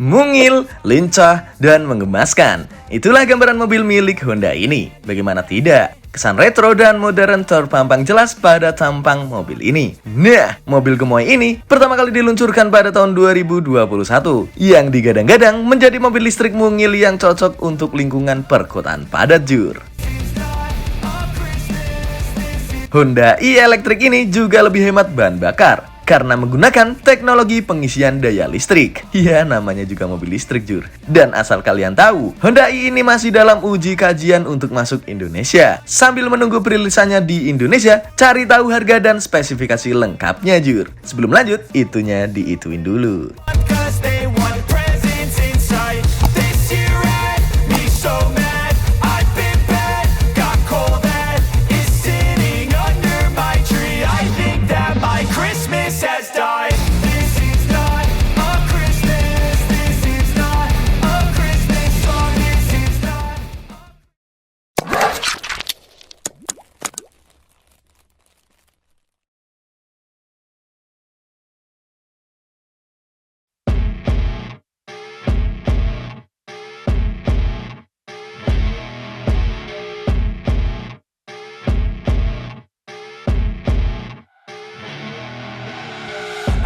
mungil, lincah, dan menggemaskan. Itulah gambaran mobil milik Honda ini. Bagaimana tidak? Kesan retro dan modern terpampang jelas pada tampang mobil ini. Nah, mobil gemoy ini pertama kali diluncurkan pada tahun 2021 yang digadang-gadang menjadi mobil listrik mungil yang cocok untuk lingkungan perkotaan padat, jur. Honda e-Electric ini juga lebih hemat bahan bakar karena menggunakan teknologi pengisian daya listrik. Ya, namanya juga mobil listrik, jur. Dan asal kalian tahu, Honda i ini masih dalam uji kajian untuk masuk Indonesia. Sambil menunggu perilisannya di Indonesia, cari tahu harga dan spesifikasi lengkapnya, jur. Sebelum lanjut, itunya diituin dulu.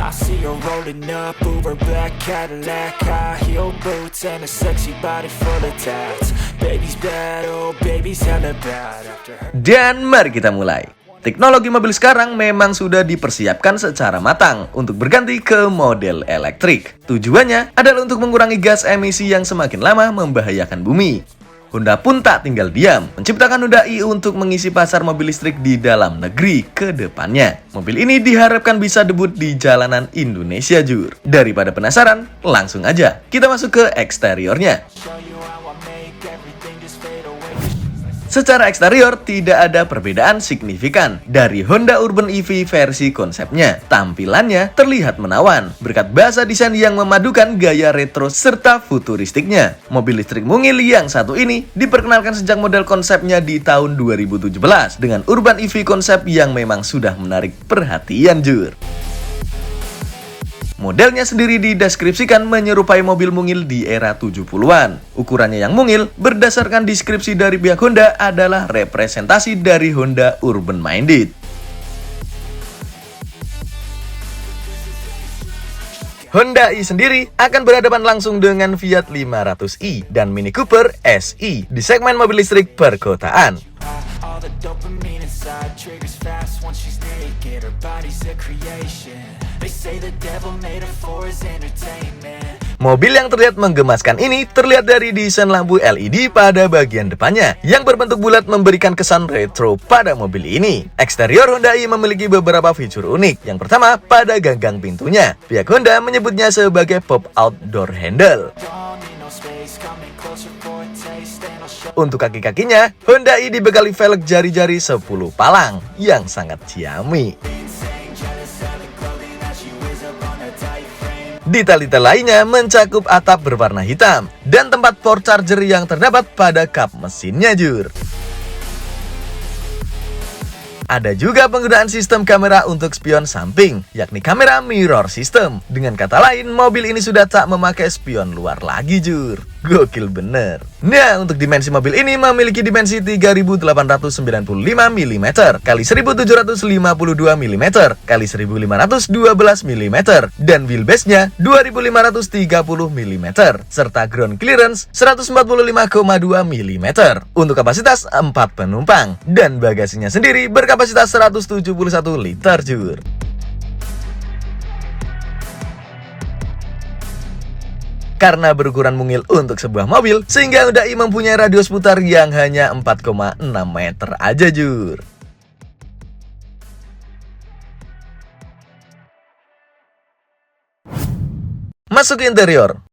I see her rolling up, Uber black Cadillac, high heel boots and a sexy body full of tats. Baby's bad, oh baby's hella bad after her. Dan mari kita mulai. Teknologi mobil sekarang memang sudah dipersiapkan secara matang untuk berganti ke model elektrik. Tujuannya adalah untuk mengurangi gas emisi yang semakin lama membahayakan bumi. Honda pun tak tinggal diam, menciptakan Honda i untuk mengisi pasar mobil listrik di dalam negeri ke depannya. Mobil ini diharapkan bisa debut di jalanan Indonesia, jur. Daripada penasaran, langsung aja kita masuk ke eksteriornya. Secara eksterior, tidak ada perbedaan signifikan dari Honda Urban EV versi konsepnya. Tampilannya terlihat menawan, berkat bahasa desain yang memadukan gaya retro serta futuristiknya. Mobil listrik mungil yang satu ini diperkenalkan sejak model konsepnya di tahun 2017 dengan Urban EV konsep yang memang sudah menarik perhatian, jur. Modelnya sendiri dideskripsikan menyerupai mobil mungil di era 70-an. Ukurannya yang mungil, berdasarkan deskripsi dari pihak Honda, adalah representasi dari Honda Urban Minded. Honda i sendiri akan berhadapan langsung dengan Fiat 500i dan Mini Cooper SI di segmen mobil listrik perkotaan. Mobil yang terlihat menggemaskan ini terlihat dari desain lampu LED pada bagian depannya yang berbentuk bulat memberikan kesan retro pada mobil ini. Eksterior Honda i memiliki beberapa fitur unik. Yang pertama, pada gagang pintunya. Pihak Honda menyebutnya sebagai pop-out door handle. Untuk kaki-kakinya, Honda i dibekali velg jari-jari 10 palang yang sangat ciamik. Detail-detail lainnya mencakup atap berwarna hitam dan tempat port charger yang terdapat pada kap mesinnya, jur. Ada juga penggunaan sistem kamera untuk spion samping, yakni kamera mirror system. Dengan kata lain, mobil ini sudah tak memakai spion luar lagi, jur. Gokil bener. Nah, untuk dimensi mobil ini memiliki dimensi 3895 mm kali 1752 mm kali 1512 mm dan wheelbase-nya 2530 mm serta ground clearance 145,2 mm untuk kapasitas 4 penumpang dan bagasinya sendiri berkapasitas 171 liter, jur. Karena berukuran mungil untuk sebuah mobil, sehingga Honda i mempunyai radius putar yang hanya 4,6 meter aja, jur. Masuk ke interior.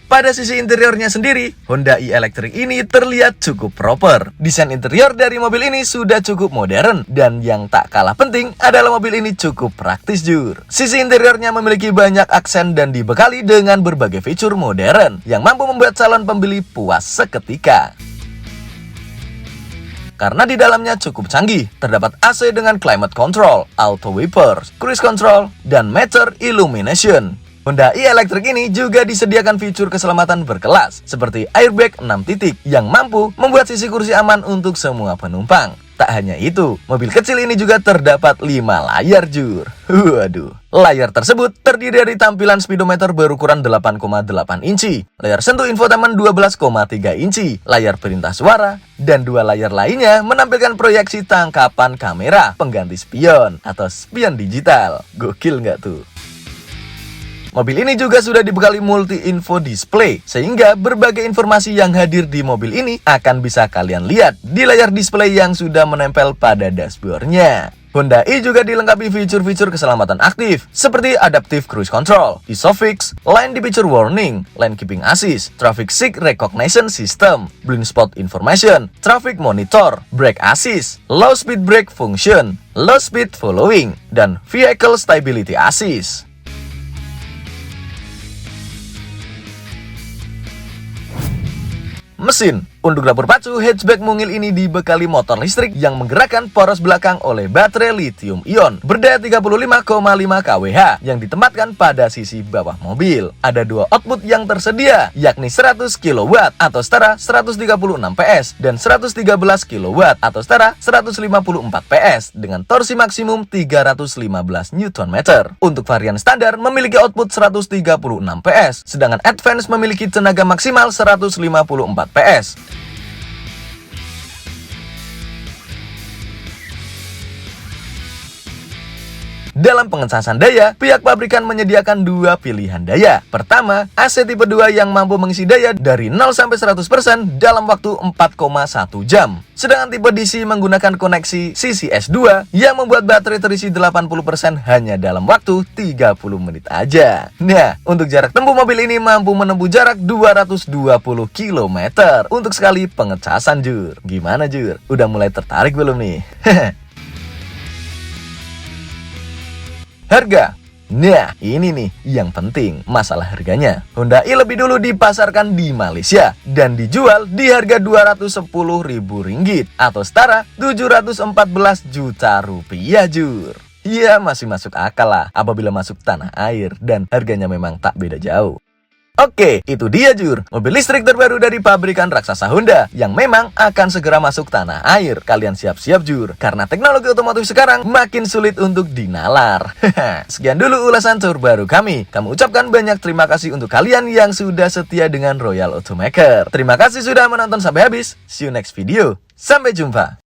Pada sisi interiornya sendiri, Honda e-Electric ini terlihat cukup proper. Desain interior dari mobil ini sudah cukup modern, dan yang tak kalah penting adalah mobil ini cukup praktis jur. Sisi interiornya memiliki banyak aksen dan dibekali dengan berbagai fitur modern yang mampu membuat calon pembeli puas seketika. Karena di dalamnya cukup canggih, terdapat AC dengan climate control, auto wipers, cruise control, dan matter illumination. Honda e-Electric ini juga disediakan fitur keselamatan berkelas seperti airbag 6 titik yang mampu membuat sisi kursi aman untuk semua penumpang. Tak hanya itu, mobil kecil ini juga terdapat 5 layar jur. Waduh, layar tersebut terdiri dari tampilan speedometer berukuran 8,8 inci, layar sentuh infotainment 12,3 inci, layar perintah suara, dan 2 layar lainnya menampilkan proyeksi tangkapan kamera pengganti spion atau spion digital. Gokil nggak tuh? Mobil ini juga sudah dibekali multi-info display, sehingga berbagai informasi yang hadir di mobil ini akan bisa kalian lihat di layar display yang sudah menempel pada dashboardnya. Honda e juga dilengkapi fitur-fitur keselamatan aktif, seperti Adaptive Cruise Control, ISOFIX, Lane Departure Warning, Lane Keeping Assist, Traffic Signal Recognition System, Blind Spot Information, Traffic Monitor, Brake Assist, Low Speed Brake Function, Low Speed Following, dan Vehicle Stability Assist. Mesin. Untuk dapur pacu, hatchback mungil ini dibekali motor listrik yang menggerakkan poros belakang oleh baterai lithium ion berdaya 35,5 kWh yang ditempatkan pada sisi bawah mobil. Ada 2 output yang tersedia, yakni 100 kW atau setara 136 PS dan 113 kW atau setara 154 PS dengan torsi maksimum 315 Nm. Untuk varian standar memiliki output 136 PS, sedangkan advance memiliki tenaga maksimal 154 PS. Dalam pengecasan daya, pihak pabrikan menyediakan 2 pilihan daya. Pertama, AC tipe 2 yang mampu mengisi daya dari 0 sampai 100% dalam waktu 4,1 jam. Sedangkan tipe DC menggunakan koneksi CCS2 yang membuat baterai terisi 80% hanya dalam waktu 30 menit aja. Nah, untuk jarak tempuh mobil ini mampu menempuh jarak 220 km untuk sekali pengecasan jur. Gimana jur? Udah mulai tertarik belum nih? Harga. Nah, ini nih yang penting, masalah harganya. Honda e lebih dulu dipasarkan di Malaysia dan dijual di harga Rp210.000 atau setara 714 juta rupiah jur. Ya masih masuk akal lah apabila masuk tanah air dan harganya memang tak beda jauh. Oke, itu dia jur, mobil listrik terbaru dari pabrikan raksasa Honda yang memang akan segera masuk tanah air. Kalian siap-siap jur, karena teknologi otomotif sekarang makin sulit untuk dinalar. Sekian dulu ulasan terbaru kami. Kami ucapkan banyak terima kasih untuk kalian yang sudah setia dengan Royal Automaker. Terima kasih sudah menonton sampai habis. See you next video. Sampai jumpa.